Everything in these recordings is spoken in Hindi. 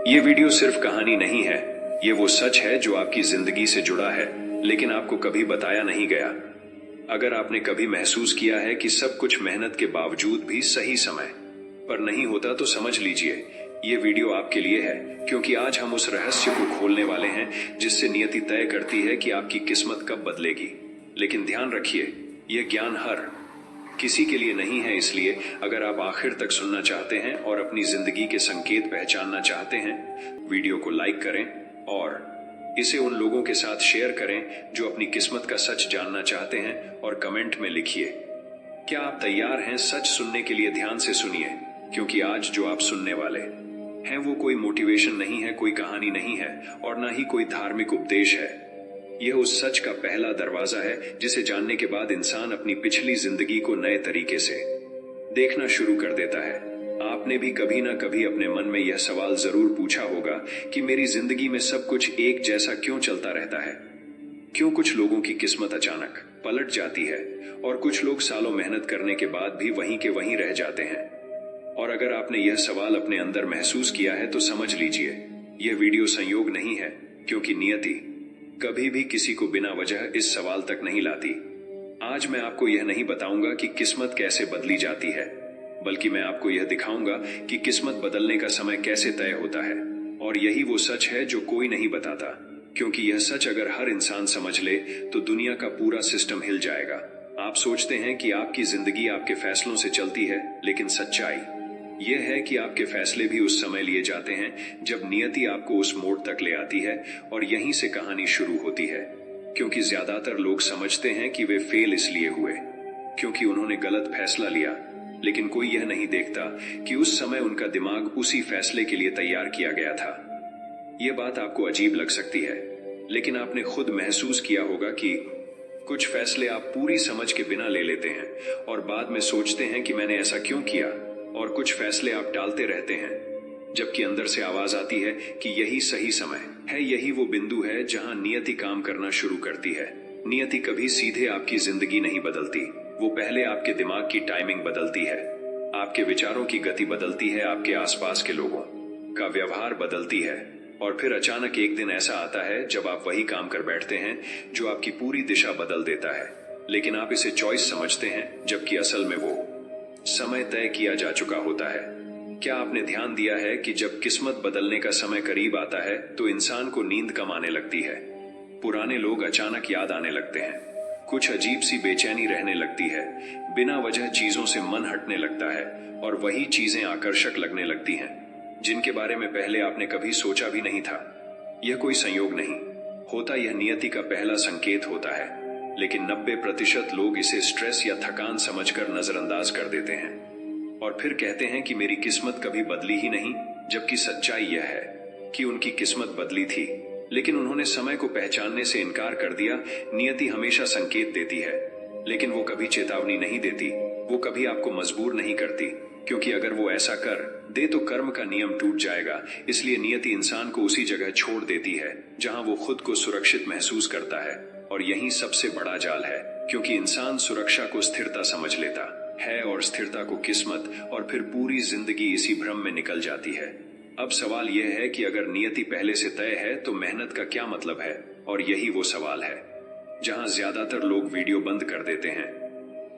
ये वीडियो सिर्फ कहानी नहीं है, ये वो सच है जो आपकी जिंदगी से जुड़ा है, लेकिन आपको कभी बताया नहीं गया। अगर आपने कभी महसूस किया है कि सब कुछ मेहनत के बावजूद भी सही समय पर नहीं होता, तो समझ लीजिए ये वीडियो आपके लिए है, क्योंकि आज हम उस रहस्य को खोलने वाले हैं जिससे नियति तय करती है कि आपकी किस्मत कब बदलेगी। लेकिन ध्यान रखिए, यह ज्ञान हर किसी के लिए नहीं है, इसलिए अगर आप आखिर तक सुनना चाहते हैं और अपनी जिंदगी के संकेत पहचानना चाहते हैं, वीडियो को लाइक करें और इसे उन लोगों के साथ शेयर करें जो अपनी किस्मत का सच जानना चाहते हैं, और कमेंट में लिखिए, क्या आप तैयार हैं सच सुनने के लिए। ध्यान से सुनिए, क्योंकि आज जो आप सुनने वाले हैं वो कोई मोटिवेशन नहीं है, कोई कहानी नहीं है, और ना ही कोई धार्मिक उपदेश है। यह उस सच का पहला दरवाजा है जिसे जानने के बाद इंसान अपनी पिछली जिंदगी को नए तरीके से देखना शुरू कर देता है। आपने भी कभी ना कभी अपने मन में यह सवाल जरूर पूछा होगा कि मेरी जिंदगी में सब कुछ एक जैसा क्यों चलता रहता है। क्यों कुछ लोगों की किस्मत अचानक पलट जाती है और कुछ लोग सालों मेहनत करने के बाद भी वहीं के वहीं रह जाते हैं। और अगर आपने यह सवाल अपने अंदर महसूस किया है तो समझ लीजिए यह वीडियो संयोग नहीं है, क्योंकि नियति कभी भी किसी को बिना वजह इस सवाल तक नहीं लाती। आज मैं आपको यह नहीं बताऊंगा कि किस्मत कैसे बदली जाती है, बल्कि मैं आपको यह दिखाऊंगा कि किस्मत बदलने का समय कैसे तय होता है। और यही वो सच है जो कोई नहीं बताता, क्योंकि यह सच अगर हर इंसान समझ ले तो दुनिया का पूरा सिस्टम हिल जाएगा। आप सोचते हैं कि आपकी जिंदगी आपके फैसलों से चलती है, लेकिन सच्चाई यह है कि आपके फैसले भी उस समय लिए जाते हैं जब नियति आपको उस मोड़ तक ले आती है, और यहीं से कहानी शुरू होती है। क्योंकि ज्यादातर लोग समझते हैं कि वे फेल इसलिए हुए क्योंकि उन्होंने गलत फैसला लिया, लेकिन कोई यह नहीं देखता कि उस समय उनका दिमाग उसी फैसले के लिए तैयार किया गया था। यह बात आपको अजीब लग सकती है, लेकिन आपने खुद महसूस किया होगा कि कुछ फैसले आप पूरी समझ के बिना ले लेते हैं और बाद में सोचते हैं कि मैंने ऐसा क्यों किया, और कुछ फैसले आप टालते रहते हैं जबकि अंदर से आवाज आती है कि यही सही समय है। यही वो बिंदु है जहां नियति काम करना शुरू करती है। नियति कभी सीधे आपकी जिंदगी नहीं बदलती, वो पहले आपके दिमाग की टाइमिंग बदलती है, आपके विचारों की गति बदलती है, आपके आसपास के लोगों का व्यवहार बदलती है, और फिर अचानक एक दिन ऐसा आता है जब आप वही काम कर बैठते हैं जो आपकी पूरी दिशा बदल देता है। लेकिन आप इसे चॉइस समझते हैं, जबकि असल में वो समय तय किया जा चुका होता है। क्या आपने ध्यान दिया है कि जब किस्मत बदलने का समय करीब आता है तो इंसान को नींद कम आने लगती है, पुराने लोग अचानक याद आने लगते हैं, कुछ अजीब सी बेचैनी रहने लगती है, बिना वजह चीजों से मन हटने लगता है, और वही चीजें आकर्षक लगने लगती हैं जिनके बारे में पहले आपने कभी सोचा भी नहीं था। यह कोई संयोग नहीं होता, यह नियति का पहला संकेत होता है, लेकिन 90% लोग इसे स्ट्रेस या थकान समझकर नजरअंदाज कर देते हैं और फिर कहते हैं कि मेरी किस्मत कभी बदली ही नहीं, जबकि सच्चाई यह है कि उनकी किस्मत बदली थी, लेकिन उन्होंने समय को पहचानने से इनकार कर दिया। नियति हमेशा संकेत देती है, लेकिन वो कभी चेतावनी नहीं देती, वो कभी आपको मजबूर नहीं करती, क्योंकि अगर वो ऐसा कर दे तो कर्म का नियम टूट जाएगा। इसलिए नियति इंसान को उसी जगह छोड़ देती है जहां वो खुद को सुरक्षित महसूस करता है, और यही सबसे बड़ा जाल है, क्योंकि इंसान सुरक्षा को स्थिरता समझ लेता है और स्थिरता को किस्मत, और फिर पूरी जिंदगी इसी भ्रम में निकल जाती है। अब सवाल यह है कि अगर नियति पहले से तय है तो मेहनत का क्या मतलब है, और यही वो सवाल है जहां ज्यादातर लोग वीडियो बंद कर देते हैं।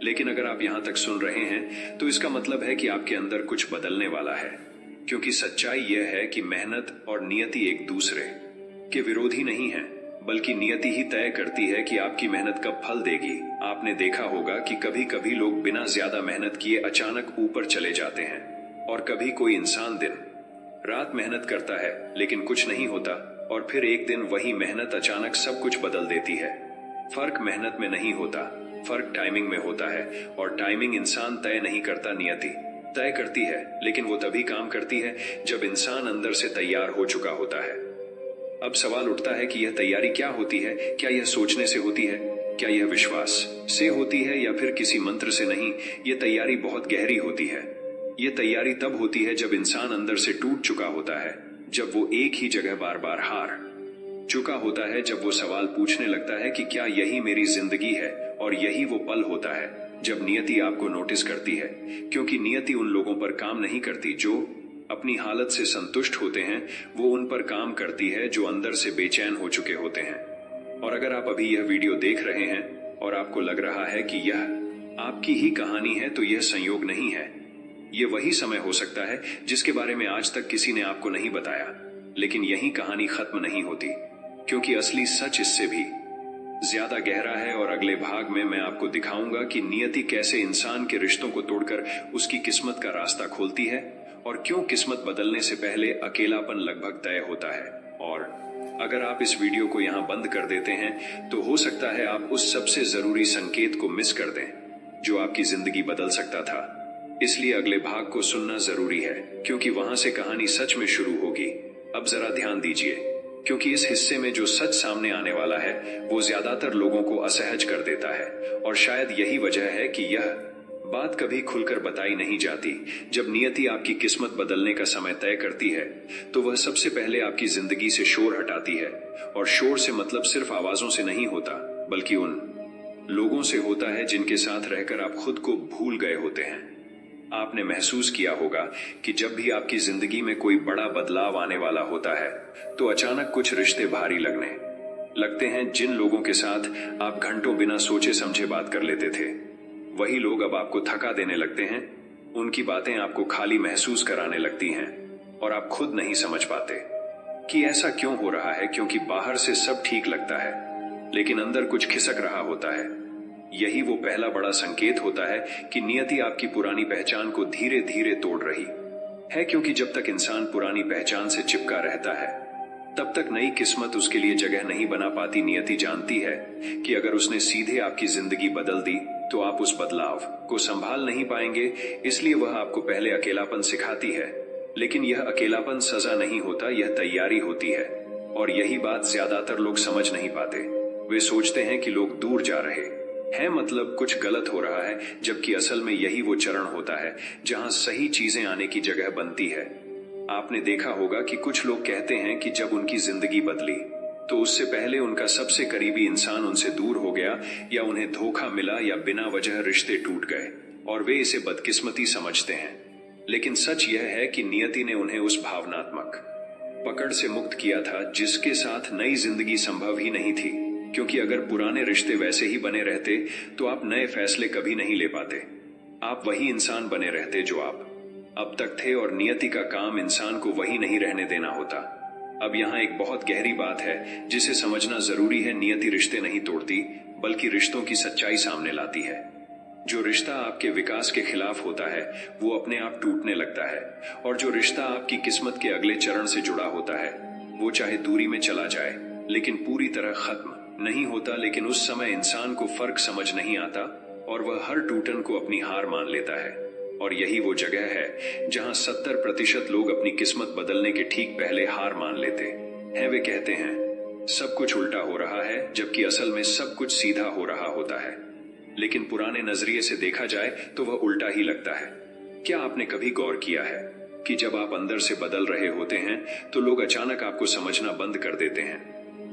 लेकिन अगर आप यहां तक सुन रहे हैं तो इसका मतलब है कि आपके अंदर कुछ बदलने वाला है, क्योंकि सच्चाई यह है कि मेहनत और नियति एक दूसरे के विरोधी नहीं है, बल्कि नियति ही तय करती है कि आपकी मेहनत कब फल देगी। आपने देखा होगा कि कभी कभी लोग बिना ज्यादा मेहनत किए अचानक ऊपर चले जाते हैं, और कभी कोई इंसान दिन रात मेहनत करता है लेकिन कुछ नहीं होता, और फिर एक दिन वही मेहनत अचानक सब कुछ बदल देती है। फर्क मेहनत में नहीं होता, फर्क टाइमिंग में होता है, और टाइमिंग इंसान तय नहीं करता, नियति तय करती है। लेकिन वो तभी काम करती है जब इंसान अंदर से तैयार हो चुका होता है। अब सवाल उठता है कि यह तैयारी क्या होती है? क्या यह सोचने से होती है? क्या यह विश्वास से होती है, या फिर किसी मंत्र से? नहीं, यह तैयारी बहुत गहरी होती है। यह तैयारी तब होती है जब इंसान अंदर से टूट चुका होता है, जब वो एक ही जगह बार बार हार चुका होता है, जब वो सवाल पूछने लगता है कि क्या यही मेरी जिंदगी है। और यही वो पल होता है जब नियति आपको नोटिस करती है, क्योंकि नियति उन लोगों पर काम नहीं करती जो अपनी हालत से संतुष्ट होते हैं, वो उन पर काम करती है जो अंदर से बेचैन हो चुके होते हैं। और अगर आप अभी यह वीडियो देख रहे हैं और आपको लग रहा है कि यह आपकी ही कहानी है, तो यह संयोग नहीं है। यह वही समय हो सकता है जिसके बारे में आज तक किसी ने आपको नहीं बताया। लेकिन यही कहानी खत्म नहीं होती, क्योंकि असली सच इससे भी ज्यादा गहरा है। और अगले भाग में मैं आपको दिखाऊंगा कि नियति कैसे इंसान के रिश्तों को तोड़कर उसकी किस्मत का रास्ता खोलती है, और क्यों किस्मत बदलने से पहले अकेलापन लगभग तय होता है। और अगर आप इस वीडियो को यहाँ बंद कर देते हैं तो हो सकता है आप उस सबसे जरूरी संकेत को मिस कर दें जो आपकी जिंदगी बदल सकता था। इसलिए अगले भाग को सुनना जरूरी है, क्योंकि वहां से कहानी सच में शुरू होगी। अब जरा ध्यान दीजिए, क्योंकि इस हिस्से में जो सच सामने आने वाला है वो ज्यादातर लोगों को असहज कर देता है। और शायद यही वजह है कि यह बात कभी खुलकर बताई नहीं जाती। जब नियति आपकी किस्मत बदलने का समय तय करती है तो वह सबसे पहले आपकी जिंदगी से शोर हटाती है। और शोर से मतलब सिर्फ आवाजों से नहीं होता, बल्कि उन लोगों से होता है जिनके साथ रहकर आप खुद को भूल गए होते हैं। आपने महसूस किया होगा कि जब भी आपकी जिंदगी में कोई बड़ा बदलाव आने वाला होता है तो अचानक कुछ रिश्ते भारी लगने लगते हैं। जिन लोगों के साथ आप घंटों बिना सोचे समझे बात कर लेते थे, वही लोग अब आपको थका देने लगते हैं। उनकी बातें आपको खाली महसूस कराने लगती हैं और आप खुद नहीं समझ पाते कि ऐसा क्यों हो रहा है, क्योंकि बाहर से सब ठीक लगता है लेकिन अंदर कुछ खिसक रहा होता है। यही वो पहला बड़ा संकेत होता है कि नियति आपकी पुरानी पहचान को धीरे धीरे तोड़ रही है, क्योंकि जब तक इंसान पुरानी पहचान से चिपका रहता है तब तक नई किस्मत उसके लिए जगह नहीं बना पाती। नियति जानती है कि अगर उसने सीधे आपकी जिंदगी बदल दी तो आप उस बदलाव को संभाल नहीं पाएंगे। इसलिए वह आपको पहले अकेलापन सिखाती है, लेकिन यह अकेलापन सजा नहीं होता, यह तैयारी होती है। और यही बात ज्यादातर लोग समझ नहीं पाते। वे सोचते हैं कि लोग दूर जा रहे हैं, मतलब कुछ गलत हो रहा है, जबकि असल में यही वो चरण होता है जहां सही चीजें आने की जगह बनती है। आपने देखा होगा कि कुछ लोग कहते हैं कि जब उनकी जिंदगी बदली तो उससे पहले उनका सबसे करीबी इंसान उनसे दूर हो गया, या उन्हें धोखा मिला, या बिना वजह रिश्ते टूट गए, और वे इसे बदकिस्मती समझते हैं। लेकिन सच यह है कि नियति ने उन्हें उस भावनात्मक पकड़ से मुक्त किया था जिसके साथ नई जिंदगी संभव ही नहीं थी। क्योंकि अगर पुराने रिश्ते वैसे ही बने रहते तो आप नए फैसले कभी नहीं ले पाते। आप वही इंसान बने रहते जो आप अब तक थे, और नियति का काम इंसान को वही नहीं रहने देना होता। अब यहाँ एक बहुत गहरी बात है जिसे समझना जरूरी है। नियति रिश्ते नहीं तोड़ती, बल्कि रिश्तों की सच्चाई सामने लाती है। जो रिश्ता आपके विकास के खिलाफ होता है वो अपने आप टूटने लगता है, और जो रिश्ता आपकी किस्मत के अगले चरण से जुड़ा होता है वो चाहे दूरी में चला जाए लेकिन पूरी तरह खत्म नहीं होता। लेकिन उस समय इंसान को फर्क समझ नहीं आता और वह हर टूटन को अपनी हार मान लेता है। और यही वो जगह है जहां 70% लोग अपनी किस्मत बदलने के ठीक पहले हार मान लेते हैं। वे कहते हैं सब कुछ उल्टा हो रहा है, जबकि असल में सब कुछ सीधा हो रहा होता है। लेकिन पुराने नजरिए से देखा जाए तो वह उल्टा ही लगता है। क्या आपने कभी गौर किया है कि जब आप अंदर से बदल रहे होते हैं तो लोग अचानक आपको समझना बंद कर देते हैं।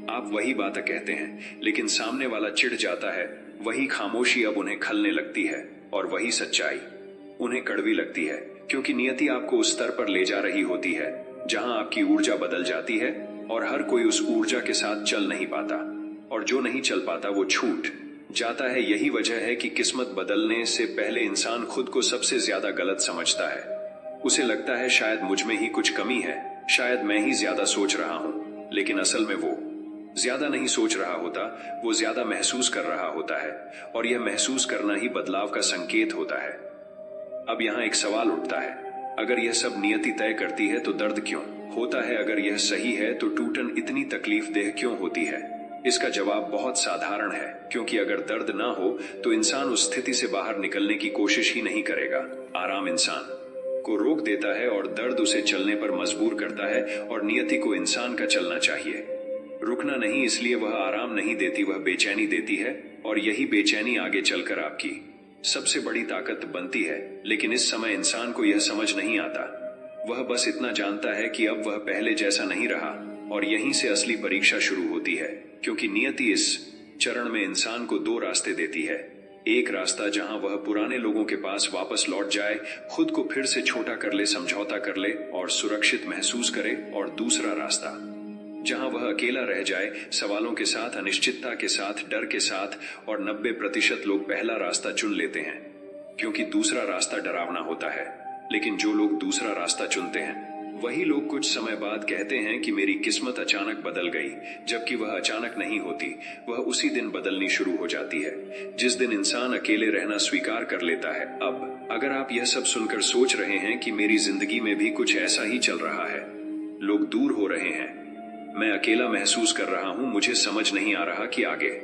आप वही बातें कहते हैं लेकिन सामने वाला चिढ़ जाता है। वही खामोशी अब उन्हें खलने लगती है, और वही सच्चाई उन्हें कड़वी लगती है, क्योंकि नियति आपको उस स्तर पर ले जा रही होती है जहां आपकी ऊर्जा बदल जाती है और हर कोई उस ऊर्जा के साथ चल नहीं पाता, और जो नहीं चल पाता वो छूट जाता है। यही वजह है कि किस्मत बदलने से पहले इंसान खुद को सबसे ज्यादा गलत समझता है। उसे लगता है शायद मुझ में ही कुछ कमी है, शायद मैं ही ज्यादा सोच रहा हूं। लेकिन असल में वो ज्यादा नहीं सोच रहा होता, वो ज्यादा महसूस कर रहा होता है, और यह महसूस करना ही बदलाव का संकेत होता है। अब यहाँ एक सवाल उठता है, अगर यह सब नियति तय करती है तो दर्द क्यों होता है? अगर यह सही है तो टूटन इतनी तकलीफ देह क्यों होती है? इसका जवाब बहुत साधारण है, क्योंकि अगर दर्द ना हो तो इंसान उस स्थिति से बाहर निकलने की कोशिश ही नहीं करेगा। आराम इंसान को रोक देता है और दर्द उसे चलने पर मजबूर करता है, और नियति को इंसान का चलना चाहिए, रुकना नहीं। इसलिए वह आराम नहीं देती, वह बेचैनी देती है, और यही बेचैनी आगे चलकर आपकी सबसे बड़ी ताकत बनती है। लेकिन इस समय इंसान को यह समझ नहीं आता। वह बस इतना जानता है कि अब वह पहले जैसा नहीं रहा, और यहीं से असली परीक्षा शुरू होती है, क्योंकि नियति इस चरण में इंसान को दो रास्ते देती है। एक रास्ता जहां वह पुराने लोगों के पास वापस लौट जाए, खुद को फिर से छोटा कर ले, समझौता कर ले और सुरक्षित महसूस करे, और दूसरा रास्ता जहां वह अकेला रह जाए, सवालों के साथ, अनिश्चितता के साथ, डर के साथ। और 90% लोग पहला रास्ता चुन लेते हैं क्योंकि दूसरा रास्ता डरावना होता है। लेकिन जो लोग दूसरा रास्ता चुनते हैं वही लोग कुछ समय बाद कहते हैं कि मेरी किस्मत अचानक बदल गई, जबकि वह अचानक नहीं होती, वह उसी दिन बदलनी शुरू हो जाती है जिस दिन इंसान अकेले रहना स्वीकार कर लेता है। अब अगर आप यह सब सुनकर सोच रहे हैं कि मेरी जिंदगी में भी कुछ ऐसा ही चल रहा है, लोग दूर हो रहे हैं, मैं अकेला महसूस कर रहा हूं, मुझे समझ नहीं आ रहा कि आगे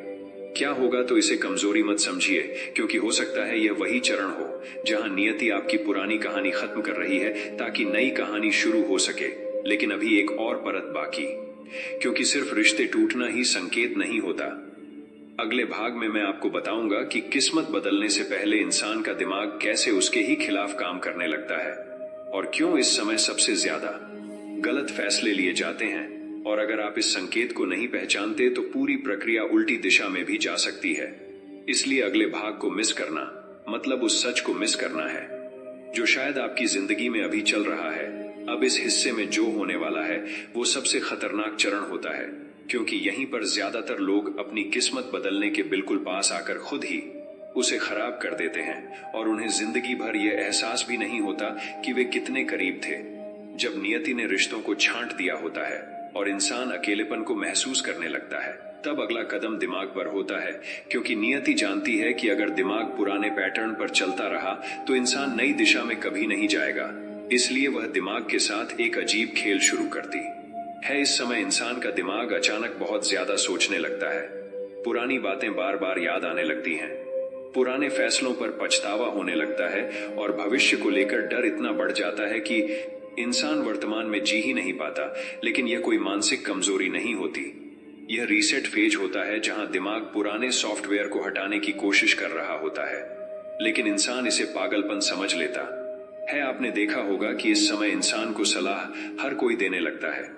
क्या होगा, तो इसे कमजोरी मत समझिए, क्योंकि हो सकता है यह वही चरण हो जहां नियति आपकी पुरानी कहानी खत्म कर रही है ताकि नई कहानी शुरू हो सके। लेकिन अभी एक और परत बाकी, क्योंकि सिर्फ रिश्ते टूटना ही संकेत नहीं होता। अगले भाग में मैं आपको बताऊंगा कि किस्मत बदलने से पहले इंसान का दिमाग कैसे उसके ही खिलाफ काम करने लगता है और क्यों इस समय सबसे ज्यादा गलत फैसले लिए जाते हैं। और अगर आप इस संकेत को नहीं पहचानते तो पूरी प्रक्रिया उल्टी दिशा में भी जा सकती है। इसलिए अगले भाग को मिस करना मतलब उस सच को मिस करना है जो शायद आपकी जिंदगी में अभी चल रहा है। अब इस हिस्से में जो होने वाला है वो सबसे खतरनाक चरण होता है, क्योंकि यहीं पर ज्यादातर लोग अपनी किस्मत बदलने के बिल्कुल पास आकर खुद ही उसे खराब कर देते हैं और उन्हें जिंदगी भर यह एहसास भी नहीं होता कि वे कितने करीब थे। जब नियति ने रिश्तों को छांट दिया होता है और इंसान अकेलेपन को महसूस करने लगता है, तब अगला कदम दिमाग पर होता है, क्योंकि नियति जानती है कि अगर दिमाग पुराने पैटर्न पर चलता रहा तो इंसान नई दिशा में कभी नहीं जाएगा। इसलिए वह दिमाग के साथ एक अजीब खेल शुरू करती है। इस समय इंसान का दिमाग अचानक बहुत ज्यादा सोचने लगता है, पुरानी बातें बार बार याद आने लगती हैं, पुराने फैसलों पर पछतावा होने लगता है और भविष्य को लेकर डर इतना बढ़ जाता है कि इंसान वर्तमान में जी ही नहीं पाता। लेकिन यह कोई मानसिक कमजोरी नहीं होती, यह रीसेट फेज होता है जहां दिमाग पुराने सॉफ्टवेयर को हटाने की कोशिश कर रहा होता है, लेकिन इंसान इसे पागलपन समझ लेता है। आपने देखा होगा कि इस समय इंसान को सलाह हर कोई देने लगता है।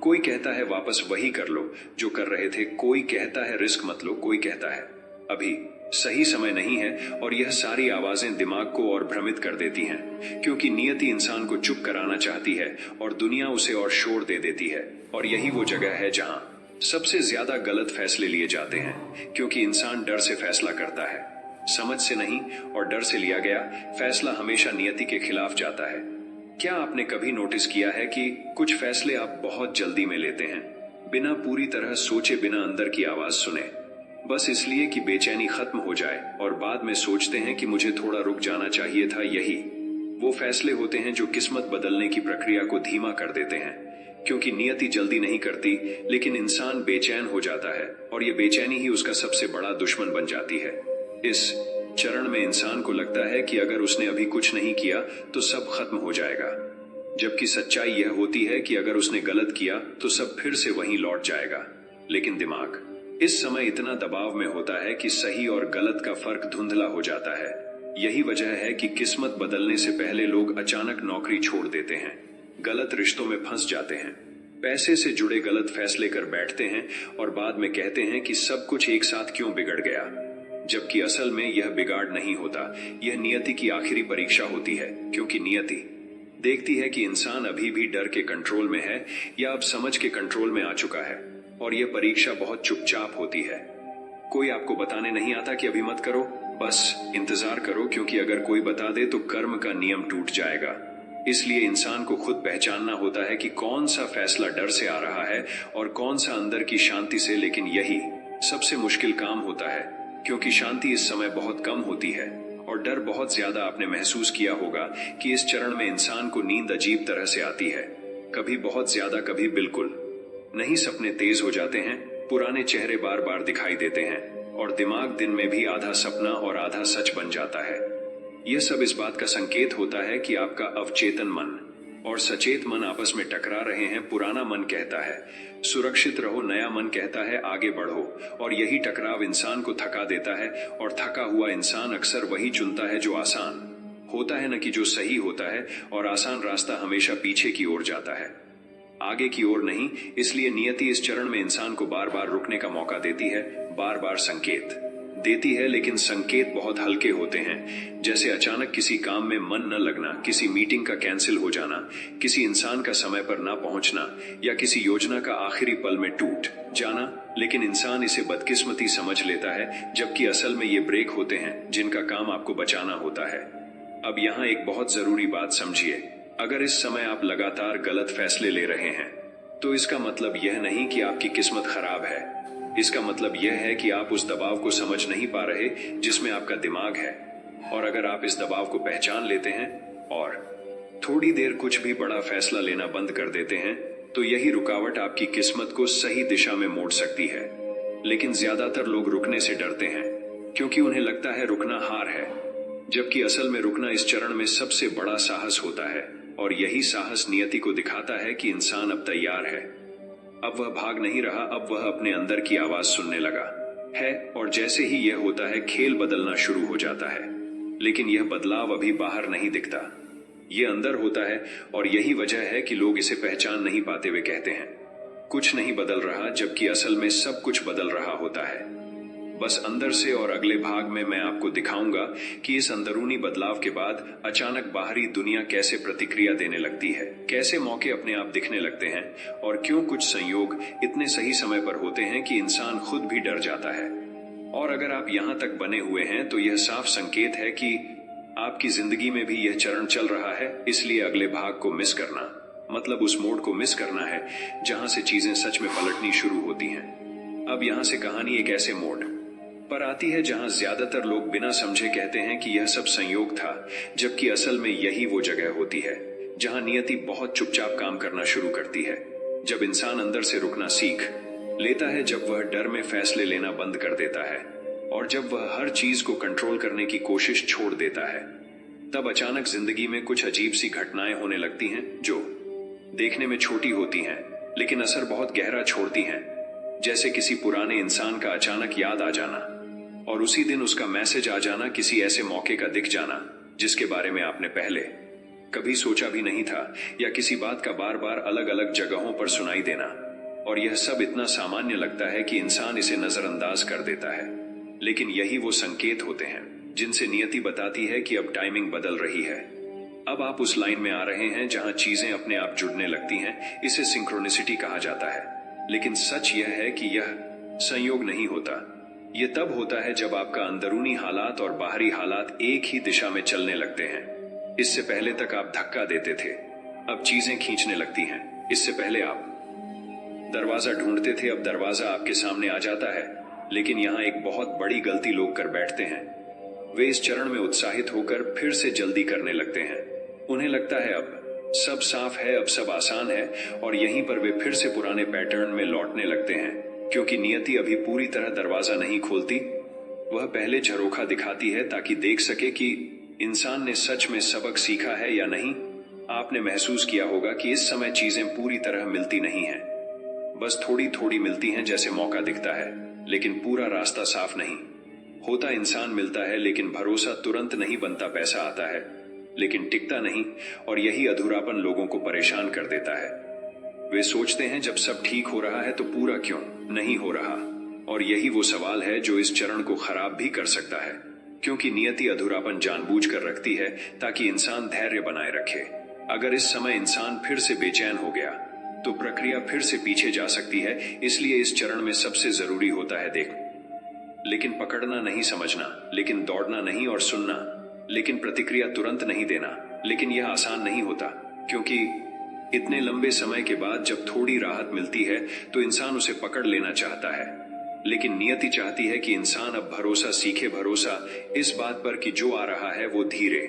कोई कहता है वापस वही कर लो जो कर रहे थे, कोई कहता है रिस्क मत लो, कोई कहता है अभी सही समय नहीं है। और यह सारी आवाजें दिमाग को और भ्रमित कर देती हैं, क्योंकि नियति इंसान को चुप कराना चाहती है और दुनिया उसे और शोर दे देती है। और यही वो जगह है जहां सबसे ज्यादा गलत फैसले लिए जाते हैं, क्योंकि इंसान डर से फैसला करता है, समझ से नहीं। और डर से लिया गया फैसला हमेशा नियति के खिलाफ जाता है। क्या आपने कभी नोटिस किया है कि कुछ फैसले आप बहुत जल्दी में लेते हैं, बिना पूरी तरह सोचे, बिना अंदर की आवाज सुने, बस इसलिए कि बेचैनी खत्म हो जाए, और बाद में सोचते हैं कि मुझे थोड़ा रुक जाना चाहिए था। यही वो फैसले होते हैं जो किस्मत बदलने की प्रक्रिया को धीमा कर देते हैं, क्योंकि नियति जल्दी नहीं करती, लेकिन इंसान बेचैन हो जाता है और ये बेचैनी ही उसका सबसे बड़ा दुश्मन बन जाती है। इस चरण में इंसान को लगता है कि अगर उसने अभी कुछ नहीं किया तो सब खत्म हो जाएगा, जबकि सच्चाई यह होती है कि अगर उसने गलत किया तो सब फिर से वहीं लौट जाएगा। लेकिन दिमाग इस समय इतना दबाव में होता है कि सही और गलत का फर्क धुंधला हो जाता है। यही वजह है कि किस्मत बदलने से पहले लोग अचानक नौकरी छोड़ देते हैं, गलत रिश्तों में फंस जाते हैं, पैसे से जुड़े गलत फैसले कर बैठते हैं और बाद में कहते हैं कि सब कुछ एक साथ क्यों बिगड़ गया, जबकि असल में यह बिगाड़ नहीं होता, यह नियति की आखिरी परीक्षा होती है। क्योंकि नियति देखती है कि इंसान अभी भी डर के कंट्रोल में है या अब समझ के कंट्रोल में आ चुका है, और यह परीक्षा बहुत चुपचाप होती है। कोई आपको बताने नहीं आता कि अभी मत करो, बस इंतजार करो, क्योंकि अगर कोई बता दे तो कर्म का नियम टूट जाएगा। इसलिए इंसान को खुद पहचानना होता है कि कौन सा फैसला डर से आ रहा है और कौन सा अंदर की शांति से। लेकिन यही सबसे मुश्किल काम होता है, क्योंकि शांति इस समय बहुत कम होती है और डर बहुत ज्यादा। आपने महसूस किया होगा कि इस चरण में इंसान को नींद अजीब तरह से आती है, कभी बहुत ज्यादा, कभी बिल्कुल नहीं। सपने तेज हो जाते हैं, पुराने चेहरे बार बार दिखाई देते हैं और दिमाग दिन में भी आधा सपना और आधा सच बन जाता है। यह सब इस बात का संकेत होता है कि आपका अवचेतन मन और सचेत मन आपस में टकरा रहे हैं। पुराना मन कहता है सुरक्षित रहो, नया मन कहता है आगे बढ़ो, और यही टकराव इंसान को थका देता है। और थका हुआ इंसान अक्सर वही चुनता है जो आसान होता है, न कि जो सही होता है। और आसान रास्ता हमेशा पीछे की ओर जाता है, आगे की ओर नहीं। इसलिए नियति इस चरण में इंसान को बार बार रुकने का मौका देती है, बार बार संकेत देती है, लेकिन संकेत बहुत हल्के होते हैं, जैसे अचानक किसी काम में मन न लगना, किसी मीटिंग का कैंसिल हो जाना, किसी इंसान का समय पर ना पहुंचना, या किसी योजना का आखिरी पल में टूट जाना। लेकिन इंसान इसे बदकिस्मती समझ लेता है, जबकि असल में ये ब्रेक होते हैं जिनका काम आपको बचाना होता है। अब यहाँ एक बहुत जरूरी बात समझिए, अगर इस समय आप लगातार गलत फैसले ले रहे हैं तो इसका मतलब यह नहीं कि आपकी किस्मत खराब है। इसका मतलब यह है कि आप उस दबाव को समझ नहीं पा रहे जिसमें आपका दिमाग है। और अगर आप इस दबाव को पहचान लेते हैं और थोड़ी देर कुछ भी बड़ा फैसला लेना बंद कर देते हैं, तो यही रुकावट आपकी किस्मत को सही दिशा में मोड़ सकती है। लेकिन ज्यादातर लोग रुकने से डरते हैं, क्योंकि उन्हें लगता है रुकना हार है, जबकि असल में रुकना इस चरण में सबसे बड़ा साहस होता है। और यही साहस नियति को दिखाता है कि इंसान अब तैयार है। अब वह भाग नहीं रहा, अब वह अपने अंदर की आवाज सुनने लगा है। और जैसे ही यह होता है, खेल बदलना शुरू हो जाता है। लेकिन यह बदलाव अभी बाहर नहीं दिखता, यह अंदर होता है। और यही वजह है कि लोग इसे पहचान नहीं पाते। वे कहते हैं कुछ नहीं बदल रहा, जबकि असल में सब कुछ बदल रहा होता है, बस अंदर से। और अगले भाग में मैं आपको दिखाऊंगा कि इस अंदरूनी बदलाव के बाद अचानक बाहरी दुनिया कैसे प्रतिक्रिया देने लगती है, कैसे मौके अपने आप दिखने लगते हैं, और क्यों कुछ संयोग इतने सही समय पर होते हैं कि इंसान खुद भी डर जाता है। और अगर आप यहाँ तक बने हुए हैं तो यह साफ संकेत है कि आपकी जिंदगी में भी यह चरण चल रहा है। इसलिए अगले भाग को मिस करना मतलब उस मोड़ को मिस करना है जहां से चीजें सच में पलटनी शुरू होती हैं। अब यहां से कहानी एक ऐसे मोड़ पर आती है जहां ज्यादातर लोग बिना समझे कहते हैं कि यह सब संयोग था, जबकि असल में यही वो जगह होती है जहां नियति बहुत चुपचाप काम करना शुरू करती है। जब इंसान अंदर से रुकना सीख लेता है, जब वह डर में फैसले लेना बंद कर देता है, और जब वह हर चीज को कंट्रोल करने की कोशिश छोड़ देता है, तब अचानक जिंदगी में कुछ अजीब सी घटनाएं होने लगती हैं जो देखने में छोटी होती हैं, लेकिन असर बहुत गहरा छोड़ती हैं। जैसे किसी पुराने इंसान का अचानक याद आ जाना, और उसी दिन उसका मैसेज आ जाना, किसी ऐसे मौके का दिख जाना जिसके बारे में आपने पहले कभी सोचा भी नहीं था, या किसी बात का बार बार अलग अलग जगहों पर सुनाई देना। और यह सब इतना सामान्य लगता है कि इंसान इसे नजरअंदाज कर देता है, लेकिन यही वो संकेत होते हैं जिनसे नियति बताती है कि अब टाइमिंग बदल रही है। अब आप उस लाइन में आ रहे हैं जहां चीजें अपने आप जुड़ने लगती हैं। इसे सिंक्रोनिसिटी कहा जाता है। लेकिन सच यह है कि यह संयोग नहीं होता। यह तब होता है जब आपका अंदरूनी हालात और बाहरी हालात एक ही दिशा में चलने लगते हैं। इससे पहले तक आप धक्का देते थे, अब चीजें खींचने लगती हैं। इससे पहले आप दरवाजा ढूंढते थे, अब दरवाजा आपके सामने आ जाता है। लेकिन यहाँ एक बहुत बड़ी गलती लोग कर बैठते हैं। वे इस चरण में उत्साहित होकर फिर से जल्दी करने लगते हैं। उन्हें लगता है अब सब साफ है, अब सब आसान है, और यहीं पर वे फिर से पुराने पैटर्न में लौटने लगते हैं। क्योंकि नियति अभी पूरी तरह दरवाजा नहीं खोलती, वह पहले झरोखा दिखाती है ताकि देख सके कि इंसान ने सच में सबक सीखा है या नहीं। आपने महसूस किया होगा कि इस समय चीजें पूरी तरह मिलती नहीं हैं, बस थोड़ी थोड़ी मिलती हैं, जैसे मौका दिखता है, लेकिन पूरा रास्ता साफ नहीं होता। इंसान मिलता है, लेकिन भरोसा तुरंत नहीं बनता। पैसा आता है, लेकिन टिकता नहीं, और यही अधूरापन लोगों को परेशान कर देता है। वे सोचते हैं जब सब ठीक हो रहा है तो पूरा क्यों नहीं हो रहा। और यही वो सवाल है जो इस चरण को खराब भी कर सकता है, क्योंकि नियति अधूरापन जानबूझकर रखती है ताकि इंसान धैर्य बनाए रखे। अगर इस समय इंसान फिर से बेचैन हो गया तो प्रक्रिया फिर से पीछे जा सकती है। इसलिए इस चरण में सबसे जरूरी होता है देख, लेकिन पकड़ना नहीं, समझना लेकिन दौड़ना नहीं, और सुनना लेकिन प्रतिक्रिया तुरंत नहीं देना। लेकिन यह आसान नहीं होता, क्योंकि इतने लंबे समय के बाद जब थोड़ी राहत मिलती है तो इंसान उसे पकड़ लेना चाहता है। लेकिन नियति चाहती है कि इंसान अब भरोसा सीखे, भरोसा इस बात पर कि जो आ रहा है वो धीरे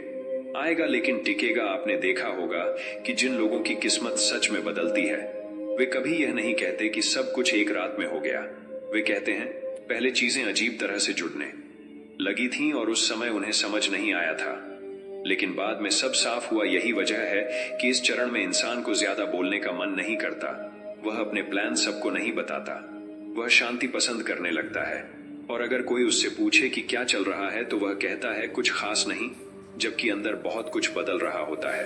आएगा लेकिन टिकेगा। आपने देखा होगा कि जिन लोगों की किस्मत सच में बदलती है, वे कभी यह नहीं कहते कि सब कुछ एक रात में हो गया। वे कहते हैं पहले चीजें अजीब तरह से जुड़ने लगी थीं और उस समय उन्हें समझ नहीं आया था, लेकिन बाद में सब साफ हुआ। यही वजह है कि इस चरण में इंसान को ज्यादा बोलने का मन नहीं करता। वह अपने प्लान सबको नहीं बताता, वह शांति पसंद करने लगता है। और अगर कोई उससे पूछे कि क्या चल रहा है तो वह कहता है कुछ खास नहीं, जबकि अंदर बहुत कुछ बदल रहा होता है।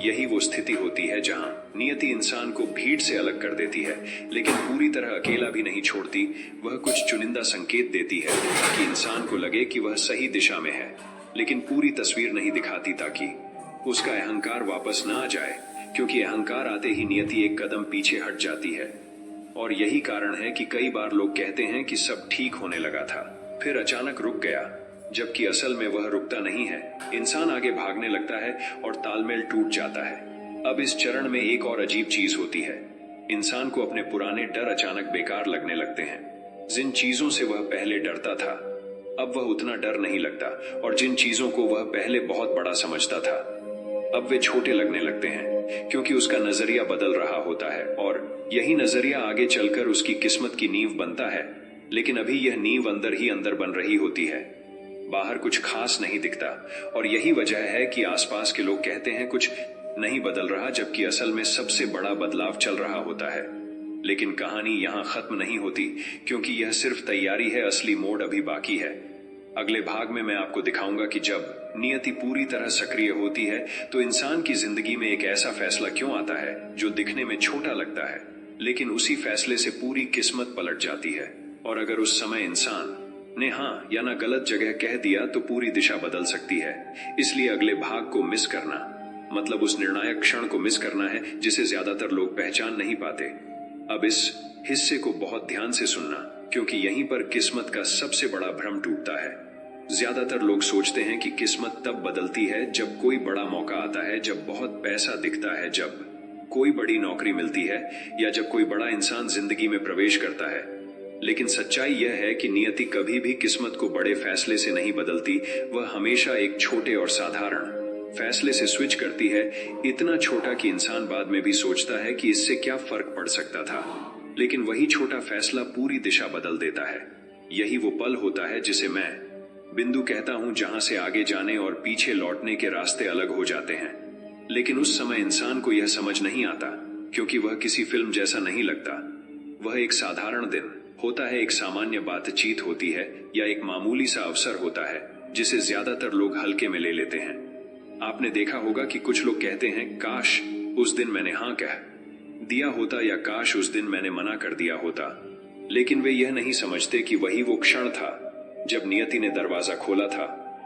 यही वो स्थिति होती है जहां नियति इंसान को भीड़ से अलग कर देती है, लेकिन पूरी तरह अकेला भी नहीं छोड़ती। वह कुछ चुनिंदा संकेत देती है कि इंसान को लगे कि वह सही दिशा में है, लेकिन पूरी तस्वीर नहीं दिखाती ताकि उसका अहंकार वापस ना आ जाए, क्योंकि अहंकार आते ही नियति एक कदम पीछे हट जाती है। और यही कारण है कि कई बार लोग कहते हैं कि सब ठीक होने लगा था, फिर अचानक रुक गया, जबकि असल में वह रुकता नहीं है। इंसान आगे भागने लगता है और तालमेल टूट जाता है। अब इस चरण में एक और अजीब चीज होती है। इंसान को अपने पुराने डर अचानक बेकार लगने लगते हैं। जिन चीजों से वह पहले डरता था, अब वह उतना डर नहीं लगता, और जिन चीजों को वह पहले बहुत बड़ा समझता था, अब वे छोटे लगने लगते हैं, क्योंकि उसका नजरिया बदल रहा होता है। और यही नजरिया आगे चलकर उसकी किस्मत की नींव बनता है। लेकिन अभी यह नींव अंदर ही अंदर बन रही होती है, बाहर कुछ खास नहीं दिखता। और यही वजह है कि आसपास के लोग कहते हैं कुछ नहीं बदल रहा, जबकि असल में सबसे बड़ा बदलाव चल रहा होता है। लेकिन कहानी यहाँ खत्म नहीं होती, क्योंकि यह सिर्फ तैयारी है, असली मोड़ अभी बाकी है। अगले भाग में मैं आपको दिखाऊंगा कि जब नियति पूरी तरह सक्रिय होती है तो इंसान की जिंदगी में एक ऐसा फैसला क्यों आता है जो दिखने में छोटा लगता है, लेकिन उसी फैसले से पूरी किस्मत पलट जाती है। और अगर उस समय इंसान ने हाँ या ना गलत जगह कह दिया तो पूरी दिशा बदल सकती है। इसलिए अगले भाग को मिस करना मतलब उस निर्णायक क्षण को मिस करना है जिसे ज्यादातर लोग पहचान नहीं पाते। अब इस हिस्से को बहुत ध्यान से सुनना, क्योंकि यहीं पर किस्मत का सबसे बड़ा भ्रम टूटता है। ज्यादातर लोग सोचते हैं कि किस्मत तब बदलती है जब कोई बड़ा मौका आता है, जब बहुत पैसा दिखता है, जब कोई बड़ी नौकरी मिलती है, या जब कोई बड़ा इंसान जिंदगी में प्रवेश करता है। लेकिन सच्चाई यह है कि नियति कभी भी किस्मत को बड़े फैसले से नहीं बदलती। वह हमेशा एक छोटे और साधारण फैसले से स्विच करती है, इतना छोटा कि इंसान बाद में भी सोचता है कि इससे क्या फर्क पड़ सकता था, लेकिन वही छोटा फैसला पूरी दिशा बदल देता है। यही वो पल होता है जिसे मैं बिंदु कहता हूं, जहां से आगे जाने और पीछे लौटने के रास्ते अलग हो जाते हैं। लेकिन उस समय इंसान को यह समझ नहीं आता, क्योंकि वह किसी फिल्म जैसा नहीं लगता। वह एक साधारण दिन होता है, एक सामान्य बातचीत होती है, या एक मामूली सा अवसर होता है जिसे ज्यादातर लोग हल्के में ले लेते हैं। आपने देखा होगा कि कुछ लोग कहते हैं, काश उस दिन मैंने हाँ कह दिया होता, या काश उस दिन मैंने मना कर दिया होता। लेकिन वे यह नहीं समझते कि वही वो क्षण था जब नियति ने दरवाजा खोला था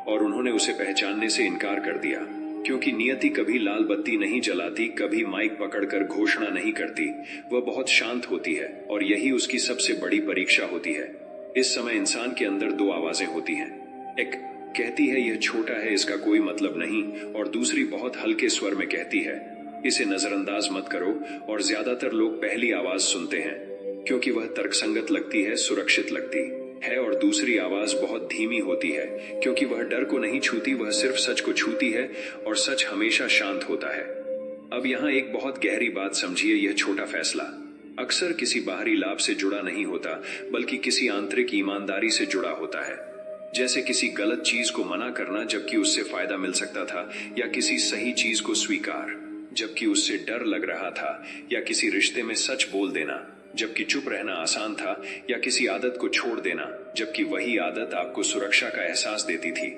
और उन्होंने उसे पहचानने से इनकार कर दिया। क्योंकि नियति कभी लाल बत्ती नहीं जलाती, कभी माइक पकड़कर घोषणा नहीं करती। वह बहुत शांत होती है, और यही उसकी सबसे बड़ी परीक्षा होती है। इस समय इंसान के अंदर दो आवाजें होती हैं। एक कहती है यह छोटा है, इसका कोई मतलब नहीं, और दूसरी बहुत हल्के स्वर में कहती है, इसे नजरअंदाज मत करो। और ज्यादातर लोग पहली आवाज सुनते हैं क्योंकि वह तर्कसंगत लगती है, सुरक्षित लगती है, और दूसरी आवाज बहुत धीमी होती है क्योंकि वह डर को नहीं छूती, वह सिर्फ सच को छूती है, और सच हमेशा शांत होता है। अब यहाँ एक बहुत गहरी बात समझिए, यह छोटा फैसला अक्सर किसी बाहरी लाभ से जुड़ा नहीं होता, बल्कि किसी आंतरिक ईमानदारी से जुड़ा होता है। जैसे किसी गलत चीज को मना करना जबकि उससे फायदा मिल सकता था, या किसी सही चीज को स्वीकार जबकि उससे डर लग रहा था, या किसी रिश्ते में सच बोल देना जबकि चुप रहना आसान था, या किसी आदत को छोड़ देना जबकि वही आदत आपको सुरक्षा का एहसास देती थी।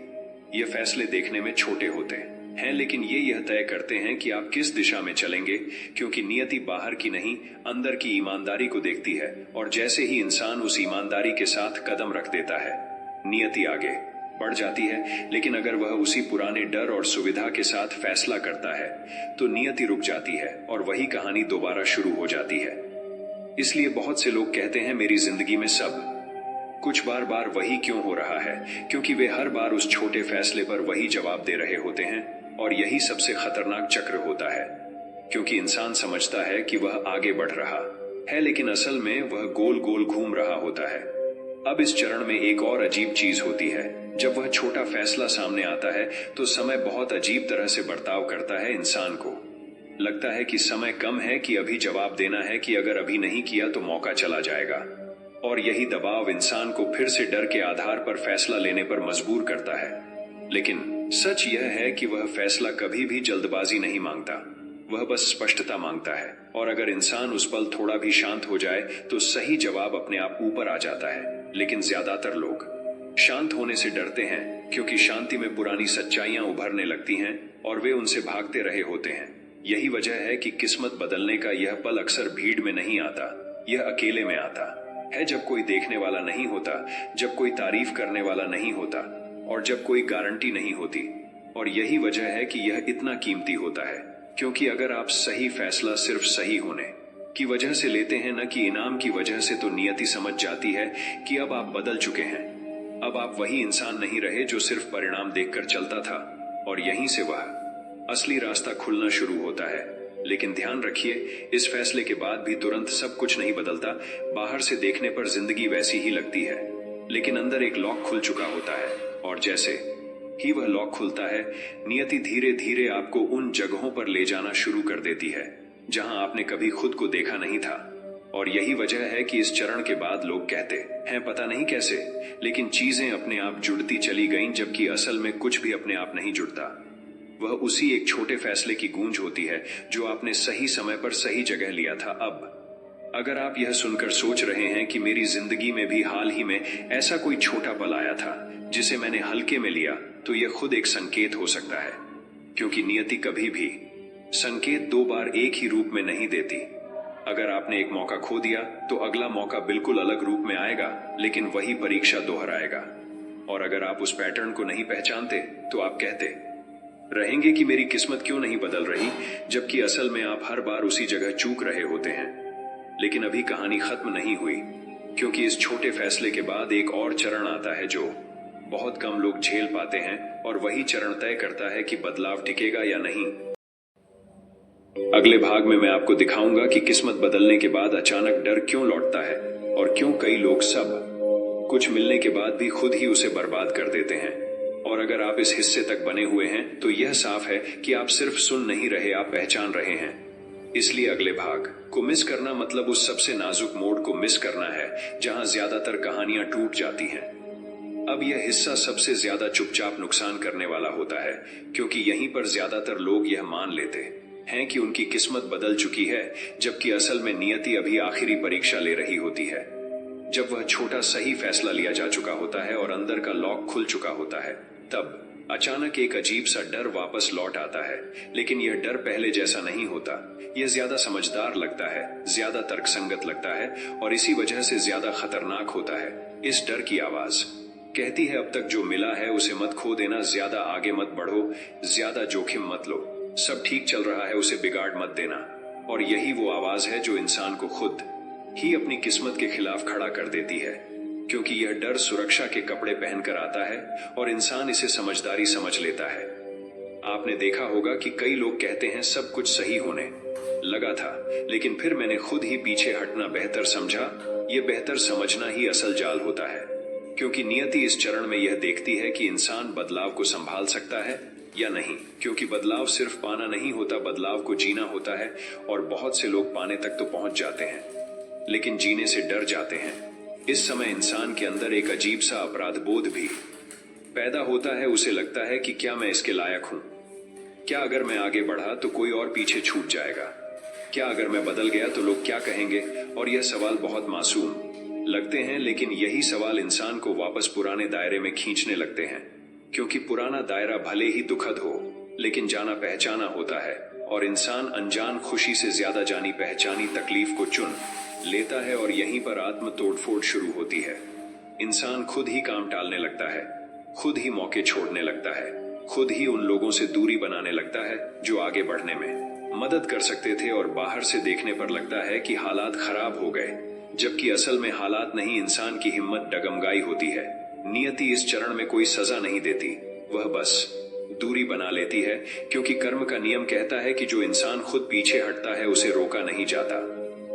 ये फैसले देखने में छोटे होते हैं, लेकिन ये यह तय करते हैं कि आप किस दिशा में चलेंगे, क्योंकि नियति बाहर की नहीं, अंदर की ईमानदारी को देखती है। और जैसे ही इंसान उस ईमानदारी के साथ कदम रख देता है, नियति आगे बढ़ जाती है। लेकिन अगर वह उसी पुराने डर और सुविधा के साथ फैसला करता है तो नियति रुक जाती है, और वही कहानी दोबारा शुरू हो जाती है। इसलिए बहुत से लोग कहते हैं, मेरी जिंदगी में सब कुछ बार बार वही क्यों हो रहा है, क्योंकि वे हर बार उस छोटे फैसले पर वही जवाब दे रहे होते हैं। और यही सबसे खतरनाक चक्र होता है, क्योंकि इंसान समझता है कि वह आगे बढ़ रहा है, लेकिन असल में वह गोल गोल घूम रहा होता है। अब इस चरण में एक और अजीब चीज होती है। जब वह छोटा फैसला सामने आता है तो समय बहुत अजीब तरह से बर्ताव करता है। इंसान को लगता है कि समय कम है, कि अभी जवाब देना है, कि अगर अभी नहीं किया तो मौका चला जाएगा। और यही दबाव इंसान को फिर से डर के आधार पर फैसला लेने पर मजबूर करता है। लेकिन सच यह है कि वह फैसला कभी भी जल्दबाजी नहीं मांगता, वह बस स्पष्टता मांगता है। और अगर इंसान उस पल थोड़ा भी शांत हो जाए तो सही जवाब अपने आप ऊपर आ जाता है। लेकिन ज्यादातर लोग शांत होने से डरते हैं क्योंकि शांति में पुरानी सच्चाइयां उभरने लगती हैं और वे उनसे भागते रहे होते हैं। यही वजह है कि किस्मत बदलने का यह पल अक्सर भीड़ में नहीं आता, यह अकेले में आता है, जब कोई देखने वाला नहीं होता, जब कोई तारीफ करने वाला नहीं होता और जब कोई गारंटी नहीं होती। और यही वजह है कि यह इतना कीमती होता है, क्योंकि अगर आप सही फैसला सिर्फ सही होने की वजह से लेते हैं, न कि इनाम की वजह से, तो नियति समझ जाती है कि अब आप बदल चुके हैं। अब आप वही इंसान नहीं रहे जो सिर्फ परिणाम देखकर चलता था। और यहीं से वह असली रास्ता खुलना शुरू होता है। लेकिन ध्यान रखिए, इस फैसले के बाद भी तुरंत सब कुछ नहीं बदलता। बाहर से देखने पर जिंदगी वैसी ही लगती है, लेकिन अंदर एक लॉक खुल चुका होता है। और जैसे ही वह लॉक खुलता है, नियति धीरे धीरे आपको उन जगहों पर ले जाना शुरू कर देती है जहां आपने कभी खुद को देखा नहीं था। और यही वजह है कि इस चरण के बाद लोग कहते हैं, पता नहीं कैसे, लेकिन चीजें अपने आप जुड़ती चली गईं, जबकि असल में कुछ भी अपने आप नहीं जुड़ता। वह उसी एक छोटे फैसले की गूंज होती है जो आपने सही समय पर सही जगह लिया था। अब अगर आप यह सुनकर सोच रहे हैं कि मेरी जिंदगी में भी हाल ही में ऐसा कोई छोटा पल आया था जिसे मैंने हल्के में लिया, तो यह खुद एक संकेत हो सकता है, क्योंकि नियति कभी भी संकेत दो बार एक ही रूप में नहीं देती। अगर आपने एक मौका खो दिया तो अगला मौका बिल्कुल अलग रूप में आएगा, लेकिन वही परीक्षा दोहराएगा। और अगर आप उस पैटर्न को नहीं पहचानते तो आप कहते रहेंगे कि मेरी किस्मत क्यों नहीं बदल रही, जबकि असल में आप हर बार उसी जगह चूक रहे होते हैं। लेकिन अभी कहानी खत्म नहीं हुई, क्योंकि इस छोटे फैसले के बाद एक और चरण आता है जो बहुत कम लोग झेल पाते हैं, और वही चरण तय करता है कि बदलाव टिकेगा या नहीं। अगले भाग में मैं आपको दिखाऊंगा कि किस्मत बदलने के बाद अचानक डर क्यों लौटता है और क्यों कई लोग सब कुछ मिलने के बाद भी खुद ही उसे बर्बाद कर देते हैं। और अगर आप इस हिस्से तक बने हुए हैं तो यह साफ है कि आप सिर्फ सुन नहीं रहे, आप पहचान रहे हैं। इसलिए अगले भाग को मिस करना मतलब उस सबसे नाजुक मोड़ को मिस करना है जहां ज्यादातर कहानियां टूट जाती हैं। अब यह हिस्सा सबसे ज्यादा चुपचाप नुकसान करने वाला होता है, क्योंकि यहीं पर ज्यादातर लोग यह मान लेते हैं कि उनकी किस्मत बदल चुकी है, जबकि असल में नियति अभी आखिरी परीक्षा ले रही होती है। जब वह छोटा सही फैसला लिया जा चुका होता है और अंदर का लॉक खुल चुका होता है, तब अचानक एक अजीब सा डर वापस लौट आता है। लेकिन यह डर पहले जैसा नहीं होता। यह ज्यादा समझदार लगता है, ज्यादा तर्कसंगत लगता है, और इसी वजह से ज्यादा खतरनाक होता है। इस डर की आवाज कहती है, अब तक जो मिला है उसे मत खो देना, ज्यादा आगे मत बढ़ो, ज्यादा जोखिम मत लो, सब ठीक चल रहा है उसे बिगाड़ मत देना। और यही वो आवाज है जो इंसान को खुद ही अपनी किस्मत के खिलाफ खड़ा कर देती है, क्योंकि यह डर सुरक्षा के कपड़े पहनकर आता है और इंसान इसे समझदारी समझ लेता है। आपने देखा होगा कि कई लोग कहते हैं सब कुछ सही होने लगा था, लेकिन फिर मैंने खुद ही पीछे हटना बेहतर समझा। यह बेहतर समझना ही असल जाल होता है, क्योंकि नियति इस चरण में यह देखती है कि इंसान बदलाव को संभाल सकता है या नहीं। क्योंकि बदलाव सिर्फ पाना नहीं होता, बदलाव को जीना होता है। और बहुत से लोग पाने तक तो पहुंच जाते हैं, लेकिन जीने से डर जाते हैं। इस समय इंसान के अंदर एक अजीब सा अपराध बोध भी पैदा होता है। उसे लगता है कि क्या मैं इसके लायक हूं? क्या अगर मैं आगे बढ़ा तो कोई और पीछे छूट जाएगा? क्या अगर मैं बदल गया तो लोग क्या कहेंगे? और यह सवाल बहुत मासूम लगते हैं, लेकिन यही सवाल इंसान को वापस पुराने दायरे में खींचने लगते हैं। क्योंकि पुराना दायरा भले ही दुखद हो, लेकिन जाना पहचाना होता है, और इंसान अनजान खुशी से ज्यादा जानी पहचानी तकलीफ को चुन लेता है। और यहीं पर आत्म तोड़फोड़ शुरू होती है। इंसान खुद ही काम टालने लगता है, खुद ही मौके छोड़ने लगता है, खुद ही उन लोगों से दूरी बनाने लगता है जो आगे बढ़ने में मदद कर सकते थे। और बाहर से देखने पर लगता है कि हालात खराब हो गए, जबकि असल में हालात नहीं, इंसान की हिम्मत डगमगाई होती है। नियति इस चरण में कोई सजा नहीं देती, वह बस दूरी बना लेती है, क्योंकि कर्म का नियम कहता है कि जो इंसान खुद पीछे हटता है उसे रोका नहीं जाता।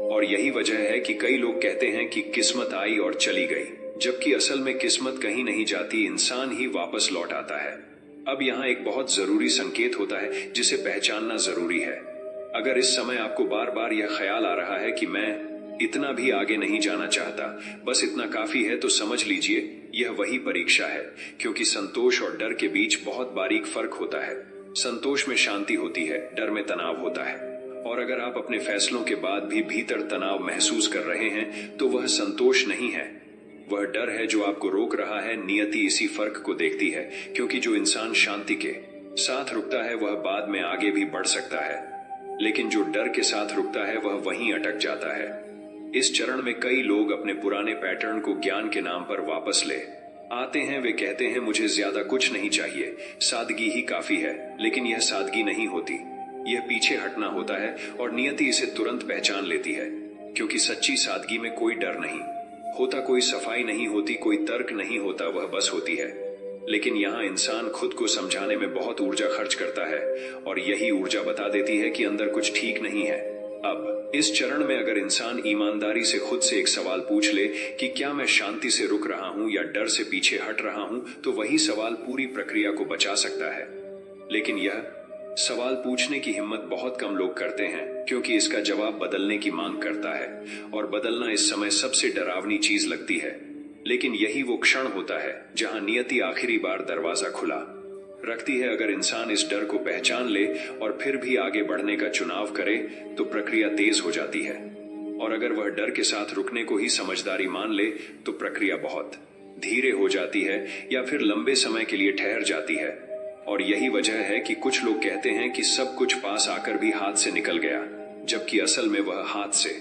और यही वजह है कि कई लोग कहते हैं कि किस्मत आई और चली गई, जबकि असल में किस्मत कहीं नहीं जाती, इंसान ही वापस लौट आता है। अब यहाँ एक बहुत जरूरी संकेत होता है जिसे पहचानना जरूरी है। अगर इस समय आपको बार बार यह ख्याल आ रहा है कि मैं इतना भी आगे नहीं जाना चाहता, बस इतना काफी है, तो समझ लीजिए यह वही परीक्षा है। क्योंकि संतोष और डर के बीच बहुत बारीक फर्क होता है। संतोष में शांति होती है, डर में तनाव होता है। और अगर आप अपने फैसलों के बाद भी भीतर तनाव महसूस कर रहे हैं तो वह संतोष नहीं है, वह डर है जो आपको रोक रहा है। नियति इसी फर्क को देखती है, क्योंकि जो इंसान शांति के साथ रुकता है वह बाद में आगे भी बढ़ सकता है, लेकिन जो डर के साथ रुकता है वह वहीं अटक जाता है। इस चरण में कई लोग अपने पुराने पैटर्न को ज्ञान के नाम पर वापस ले आते हैं। वे कहते हैं मुझे ज्यादा कुछ नहीं चाहिए, सादगी ही काफी है। लेकिन यह सादगी नहीं होती, यह पीछे हटना होता है। और नियति इसे तुरंत पहचान लेती है, क्योंकि सच्ची सादगी में कोई डर नहीं होता, कोई सफाई नहीं होती, कोई तर्क नहीं होता, वह बस होती है। लेकिन यहाँ इंसान खुद को समझाने में बहुत ऊर्जा खर्च करता है, और यही ऊर्जा बता देती है कि अंदर कुछ ठीक नहीं है। अब इस चरण में अगर इंसान ईमानदारी से खुद से एक सवाल पूछ ले कि क्या मैं शांति से रुक रहा हूं या डर से पीछे हट रहा हूं, तो वही सवाल पूरी प्रक्रिया को बचा सकता है। लेकिन यह सवाल पूछने की हिम्मत बहुत कम लोग करते हैं, क्योंकि इसका जवाब बदलने की मांग करता है, और बदलना इस समय सबसे डरावनी चीज लगती है। लेकिन यही वो क्षण होता है जहां नियति आखिरी बार दरवाजा खुला रखती है। अगर इंसान इस डर को पहचान ले और फिर भी आगे बढ़ने का चुनाव करे, तो प्रक्रिया तेज हो जाती है। और अगर वह डर के साथ रुकने को ही समझदारी मान ले, तो प्रक्रिया बहुत धीरे हो जाती है या फिर लंबे समय के लिए ठहर जाती है। और यही वजह है कि कुछ लोग कहते हैं कि सब कुछ पास आकर भी हाथ से निकल गया, जबकि असल में वह हाथ से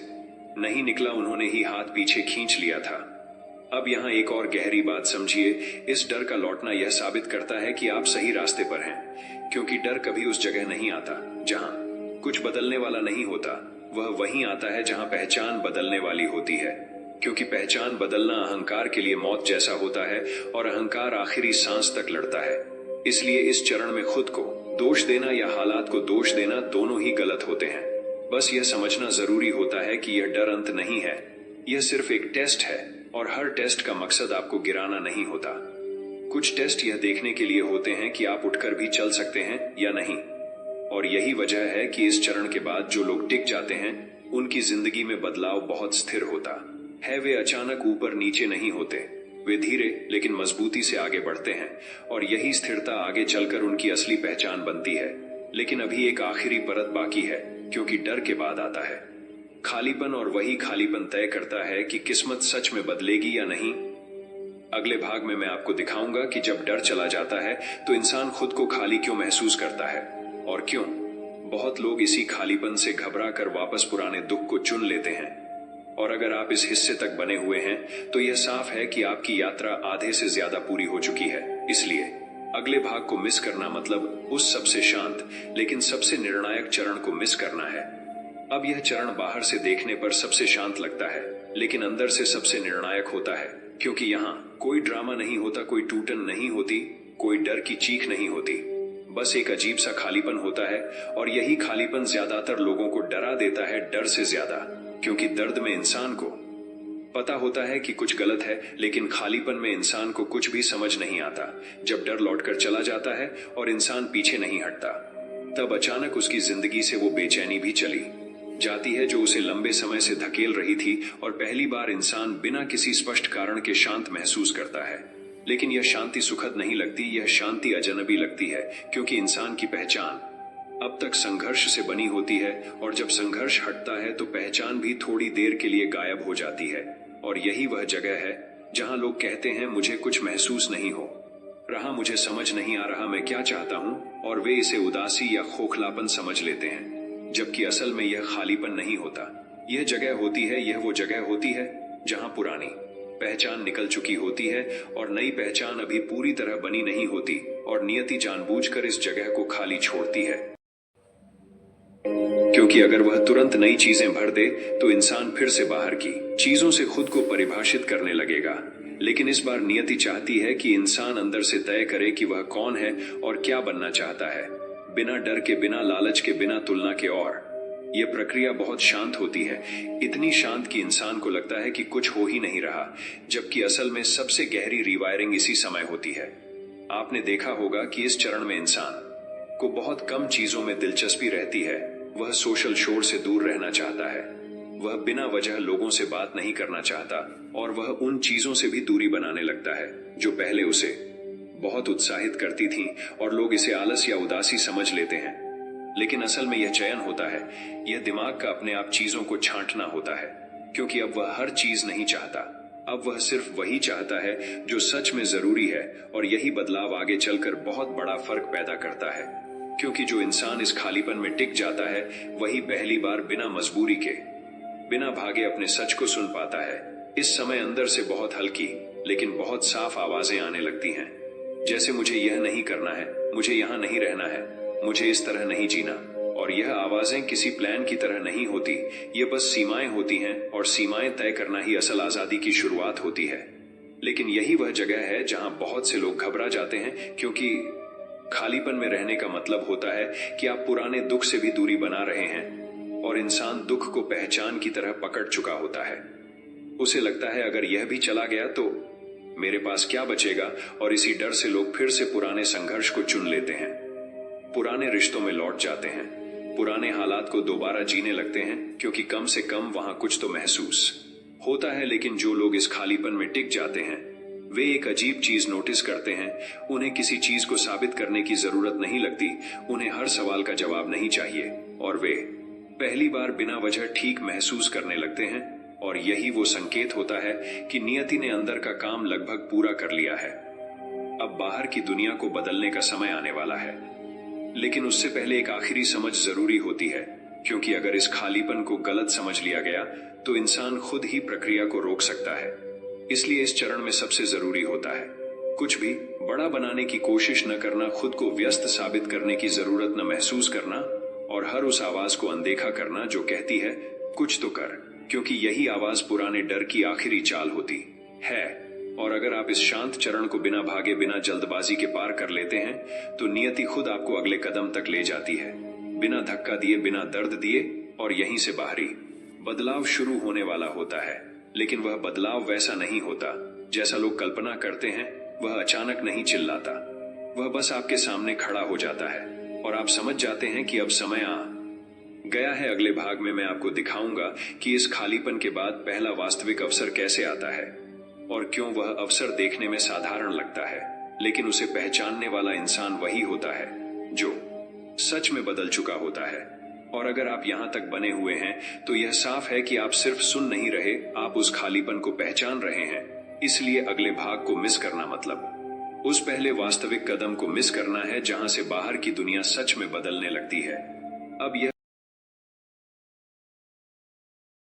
नहीं निकला, उन्होंने ही हाथ पीछे खींच लिया था। अब यहाँ एक और गहरी बात समझिए। इस डर का लौटना यह साबित करता है कि आप सही रास्ते पर हैं, क्योंकि डर कभी उस जगह नहीं आता जहाँ कुछ बदलने वाला नहीं होता। वह वहीं आता है जहाँ पहचान बदलने वाली होती है, क्योंकि पहचान बदलना अहंकार के लिए मौत जैसा होता है, और अहंकार आखिरी सांस तक लड़ता है। इसलिए इस चरण में खुद को दोष देना या हालात को दोष देना, दोनों ही गलत होते हैं। बस यह समझना जरूरी होता है कि यह डर अंत नहीं है, यह सिर्फ एक टेस्ट है, और हर टेस्ट का मकसद आपको गिराना नहीं होता। कुछ टेस्ट यह देखने के लिए होते हैं कि आप उठकर भी चल सकते हैं या नहीं। और यही वजह है कि इस चरण के बाद जो लोग टिक जाते हैं, उनकी जिंदगी में बदलाव बहुत स्थिर होता है। वे अचानक ऊपर नीचे नहीं होते, वे धीरे लेकिन मजबूती से आगे बढ़ते हैं, और यही स्थिरता आगे चलकर उनकी असली पहचान बनती है। लेकिन अभी एक आखिरी परत बाकी है, क्योंकि डर के बाद आता है खालीपन, और वही खालीपन तय करता है कि किस्मत सच में बदलेगी या नहीं। अगले भाग में मैं आपको दिखाऊंगा कि जब डर चला जाता है तो इंसान खुद को खाली क्यों महसूस करता है, और क्यों बहुत लोग इसी खालीपन से घबरा कर वापस पुराने दुख को चुन लेते हैं। और अगर आप इस हिस्से तक बने हुए हैं, तो यह साफ है कि आपकी यात्रा आधे से ज्यादा पूरी हो चुकी है। इसलिए अगले भाग को मिस करना मतलब उस सबसे शांत लेकिन सबसे निर्णायक चरण को मिस करना है। अब यह चरण बाहर से देखने पर सबसे शांत लगता है, लेकिन अंदर से सबसे निर्णायक होता है, क्योंकि यहाँ कोई ड्रामा नहीं होता, कोई टूटन नहीं होती, कोई डर की चीख नहीं होती, बस एक अजीब सा खालीपन होता है। और यही खालीपन ज्यादातर लोगों को डरा देता है, डर से ज्यादा, क्योंकि दर्द में इंसान को पता होता है कि कुछ गलत है, लेकिन खालीपन में इंसान को कुछ भी समझ नहीं आता। जब डर लौटकर चला जाता है और इंसान पीछे नहीं हटता, तब अचानक उसकी जिंदगी से वो बेचैनी भी चली जाती है जो उसे लंबे समय से धकेल रही थी। और पहली बार इंसान बिना किसी स्पष्ट कारण के शांत महसूस करता है। लेकिन यह शांति सुखद नहीं लगती, यह शांति अजनबी लगती है, क्योंकि इंसान की पहचान अब तक संघर्ष से बनी होती है, और जब संघर्ष हटता है तो पहचान भी थोड़ी देर के लिए गायब हो जाती है। और यही वह जगह है जहां लोग कहते हैं मुझे कुछ महसूस नहीं हो रहा, मुझे समझ नहीं आ रहा मैं क्या चाहता हूं, और वे इसे उदासी या खोखलापन समझ लेते हैं, जबकि असल में यह खालीपन नहीं होता। यह जगह होती है, यह वो जगह होती है जहां पुरानी पहचान निकल चुकी होती है और नई पहचान अभी पूरी तरह बनी नहीं होती, और नियति जानबूझकर इस जगह को खाली छोड़ती है, क्योंकि अगर वह तुरंत नई चीजें भर दे तो इंसान फिर से बाहर की चीजों से खुद को परिभाषित करने लगेगा। लेकिन इस बार नियति चाहती है कि इंसान अंदर से तय करे कि वह कौन है और क्या बनना चाहता है, बिना डर के, बिना लालच के, बिना तुलना के। और यह प्रक्रिया बहुत शांत होती है, इतनी शांत कि इंसान को लगता है कि कुछ हो ही नहीं रहा, जबकि असल में सबसे गहरी रिवायरिंग इसी समय होती है। आपने देखा होगा कि इस चरण में इंसान को बहुत कम चीजों में दिलचस्पी रहती है। वह सोशल शोर से दूर रहना चाहता है, वह बिना वजह लोगों से बात नहीं करना चाहता, और वह उन चीजों से भी दूरी बनाने लगता है जो पहले उसे बहुत उत्साहित करती थीं, और लोग इसे आलस या उदासी समझ लेते हैं। लेकिन असल में यह चयन होता है, यह दिमाग का अपने आप चीजों को छांटना होता है, क्योंकि अब वह हर चीज नहीं चाहता, अब वह सिर्फ वही चाहता है जो सच में जरूरी है, और यही बदलाव आगे चलकर बहुत बड़ा फर्क पैदा करता है। क्योंकि जो इंसान इस खालीपन में टिक जाता है वही पहली बार बिना मजबूरी के, बिना भागे अपने सच को सुन पाता है। इस समय अंदर से बहुत हल्की लेकिन बहुत साफ आवाजें आने लगती हैं, जैसे मुझे यह नहीं करना है, मुझे यहाँ नहीं रहना है, मुझे इस तरह नहीं जीना। और यह आवाजें किसी प्लान की तरह नहीं होती, ये बस सीमाएं होती हैं, और सीमाएं तय करना ही असल आजादी की शुरुआत होती है। लेकिन यही वह जगह है जहां बहुत से लोग घबरा जाते हैं, क्योंकि खालीपन में रहने का मतलब होता है कि आप पुराने दुख से भी दूरी बना रहे हैं, और इंसान दुख को पहचान की तरह पकड़ चुका होता है। उसे लगता है अगर यह भी चला गया तो मेरे पास क्या बचेगा, और इसी डर से लोग फिर से पुराने संघर्ष को चुन लेते हैं, पुराने रिश्तों में लौट जाते हैं, पुराने हालात को दोबारा जीने लगते हैं, क्योंकि कम से कम वहां कुछ तो महसूस होता है। लेकिन जो लोग इस खालीपन में टिक जाते हैं वे एक अजीब चीज नोटिस करते हैं। उन्हें किसी चीज को साबित करने की जरूरत नहीं लगती, उन्हें हर सवाल का जवाब नहीं चाहिए, और वे पहली बार बिना वजह ठीक महसूस करने लगते हैं। और यही वो संकेत होता है कि नियति ने अंदर का काम लगभग पूरा कर लिया है। अब बाहर की दुनिया को बदलने का समय आने वाला है। लेकिन उससे पहले एक आखिरी समझ जरूरी होती है, क्योंकि अगर इस खालीपन को गलत समझ लिया गया तो इंसान खुद ही प्रक्रिया को रोक सकता है। इसलिए इस चरण में सबसे जरूरी होता है कुछ भी बड़ा बनाने की कोशिश न करना, खुद को व्यस्त साबित करने की जरूरत न महसूस करना, और हर उस आवाज को अनदेखा करना जो कहती है कुछ तो कर, क्योंकि यही आवाज पुराने डर की आखिरी चाल होती है। और अगर आप इस शांत चरण को बिना भागे, बिना जल्दबाजी के पार कर लेते हैं तो नियति खुद आपको अगले कदम तक ले जाती है, बिना धक्का दिए, बिना दर्द दिए, और यहीं से बाहरी बदलाव शुरू होने वाला होता है। लेकिन वह बदलाव वैसा नहीं होता जैसा लोग कल्पना करते हैं। वह अचानक नहीं चिल्लाता, वह बस आपके सामने खड़ा हो जाता है, और आप समझ जाते हैं कि अब समय आ गया है। अगले भाग में मैं आपको दिखाऊंगा कि इस खालीपन के बाद पहला वास्तविक अवसर कैसे आता है, और क्यों वह अवसर देखने में साधारण लगता है, लेकिन उसे पहचानने वाला इंसान वही होता है जो सच में बदल चुका होता है। और अगर आप यहां तक बने हुए हैं तो यह साफ है कि आप सिर्फ सुन नहीं रहे, आप उस खालीपन को पहचान रहे हैं। इसलिए अगले भाग को मिस करना मतलब उस पहले वास्तविक कदम को मिस करना है, जहां से बाहर की दुनिया सच में बदलने लगती है। अब यह